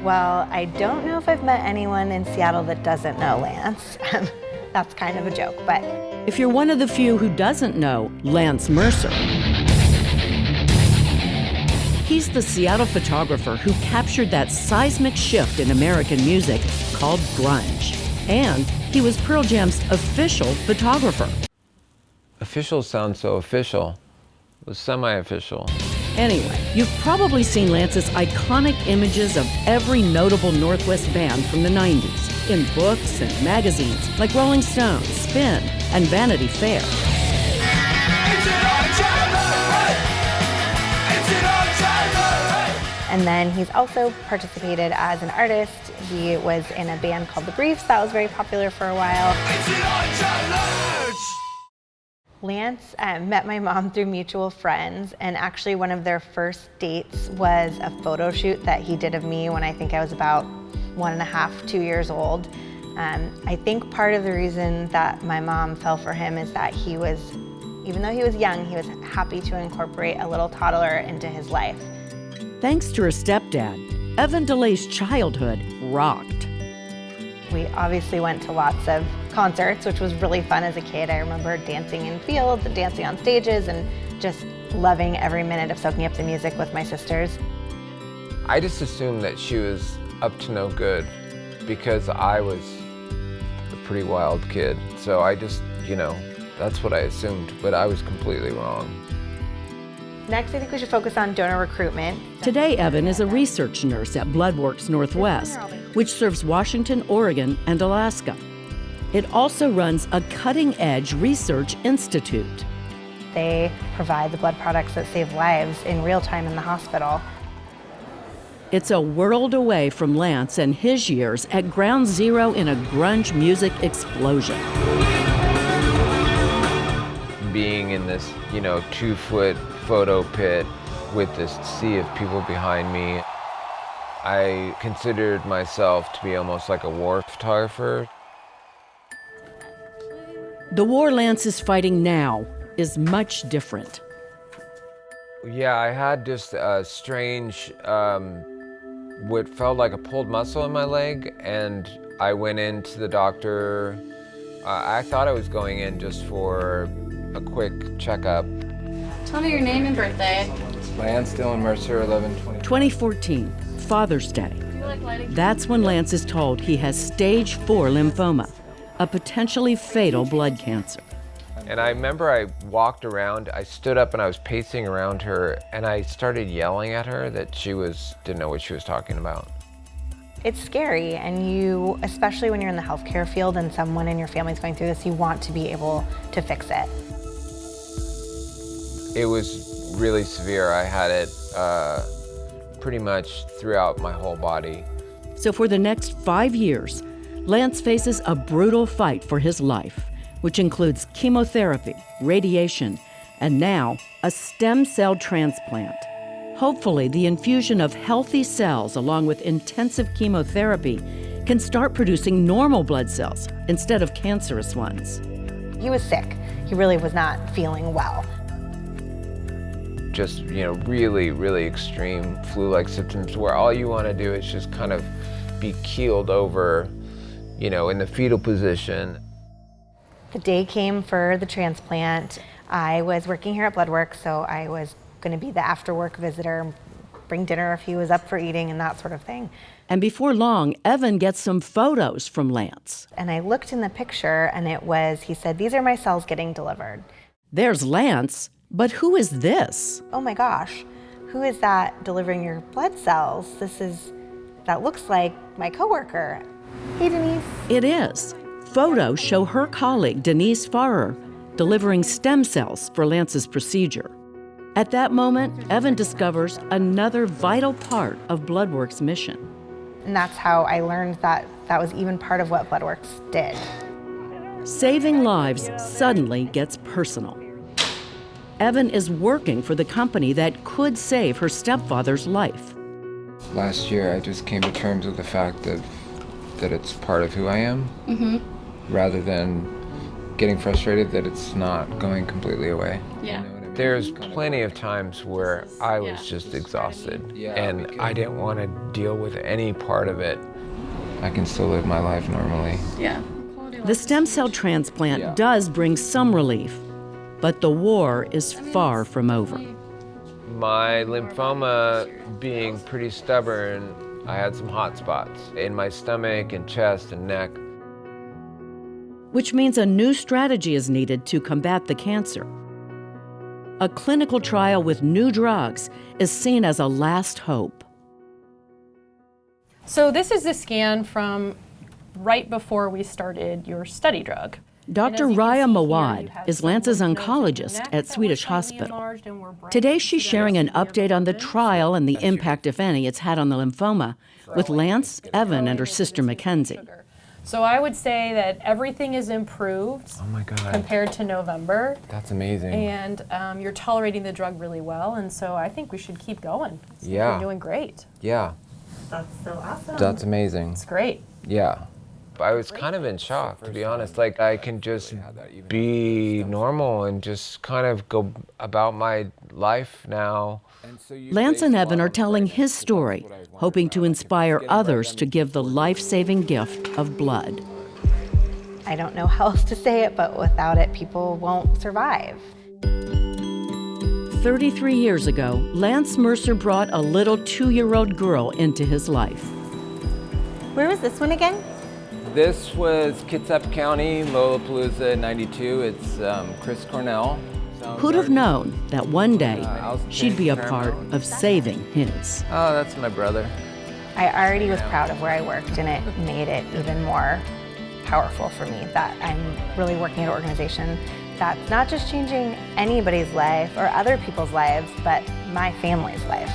Well, I don't know if I've met anyone in Seattle that doesn't know Lance. That's kind of a joke, but... If you're one of the few who doesn't know Lance Mercer, he's the Seattle photographer who captured that seismic shift in American music called grunge. And he was Pearl Jam's official photographer. Official sounds so official. It was semi-official. Anyway, you've probably seen Lance's iconic images of every notable Northwest band from the 90s in books and magazines like Rolling Stone, Spin, and Vanity Fair. And then he's also participated as an artist. He was in a band called The Briefs that was very popular for a while. Lance met my mom through mutual friends, and actually one of their first dates was a photo shoot that he did of me when I think I was about 1.5, 2 years old. I think part of the reason that my mom fell for him is that he was, even though he was young, he was happy to incorporate a little toddler into his life. Thanks to her stepdad, Evan DeLay's childhood rocked. We obviously went to lots of concerts, which was really fun as a kid. I remember dancing in fields and dancing on stages and just loving every minute of soaking up the music with my sisters. I just assumed that she was up to no good because I was a pretty wild kid. So I just, that's what I assumed, but I was completely wrong. Next, I think we should focus on donor recruitment. Today, Evan is a research nurse at BloodWorks Northwest, which serves Washington, Oregon, and Alaska. It also runs a cutting-edge research institute. They provide the blood products that save lives in real time in the hospital. It's a world away from Lance and his years at ground zero in a grunge music explosion. Being in this, 2-foot photo pit with this sea of people behind me, I considered myself to be almost like a war photographer. The war Lance is fighting now is much different. Yeah, I had just a strange, what felt like a pulled muscle in my leg, and I went into the doctor. I thought I was going in just for a quick checkup. Tell me your name and birthday. Lance Mercer, 2014, Father's Day. That's when Lance is told he has stage 4 lymphoma, a potentially fatal blood cancer. And I remember I walked around, I stood up and I was pacing around her, and I started yelling at her that she didn't know what she was talking about. It's scary, and you, especially when you're in the healthcare field and someone in your family's going through this, you want to be able to fix it. It was really severe. I had it pretty much throughout my whole body. So for the next 5 years, Lance faces a brutal fight for his life, which includes chemotherapy, radiation, and now a stem cell transplant. Hopefully, the infusion of healthy cells along with intensive chemotherapy can start producing normal blood cells instead of cancerous ones. He was sick. He really was not feeling well. Just, really, really extreme flu-like symptoms where all you want to do is just kind of be keeled over, in the fetal position. The day came for the transplant. I was working here at BloodWorks, so I was going to be the after-work visitor, bring dinner if he was up for eating and that sort of thing. And before long, Evan gets some photos from Lance. And I looked in the picture, and he said, "These are my cells getting delivered." There's Lance, but who is this? Oh my gosh, who is that delivering your blood cells? That looks like my coworker. Hey, Denise. It is. Photos show her colleague, Denise Farrer, delivering stem cells for Lance's procedure. At that moment, Evan discovers another vital part of BloodWorks' mission. And that's how I learned that was even part of what BloodWorks did. Saving lives suddenly gets personal. Evan is working for the company that could save her stepfather's life. Last year, I just came to terms with the fact that it's part of who I am, rather than getting frustrated that it's not going completely away. Yeah. You know what I mean? There's plenty of times where I was just exhausted and I didn't want to deal with any part of it. I can still live my life normally. Yeah. The stem cell transplant does bring some relief, but the war is far from over. My lymphoma being pretty stubborn, I had some hot spots in my stomach and chest and neck. Which means a new strategy is needed to combat the cancer. A clinical trial with new drugs is seen as a last hope. So this is the scan from right before we started your study drug. Dr. Raya Mawad is Lance's oncologist at Swedish Hospital. Today she's sharing an update on the trial and the impact, if any, it's had on the lymphoma with Lance, Evan, and her sister Mackenzie. So I would say that everything is improved compared to November. That's amazing. And you're tolerating the drug really well, and so I think we should keep going. Yeah. You're doing great. Yeah. That's so awesome. That's amazing. It's great. Yeah. I was kind of in shock, to be honest. Like, I can just be normal and just kind of go about my life now. Lance and Evan are telling his story, hoping to inspire others to give the life-saving gift of blood. I don't know how else to say it, but without it, people won't survive. 33 years ago, Lance Mercer brought a little 2-year-old girl into his life. Where was this one again? This was Kitsap County, Lollapalooza '92. It's Chris Cornell. Who'd have known that one day she'd be a part of saving his? Oh, that's my brother. I already was proud of where I worked, and it made it even more powerful for me that I'm really working at an organization that's not just changing anybody's life or other people's lives, but my family's life.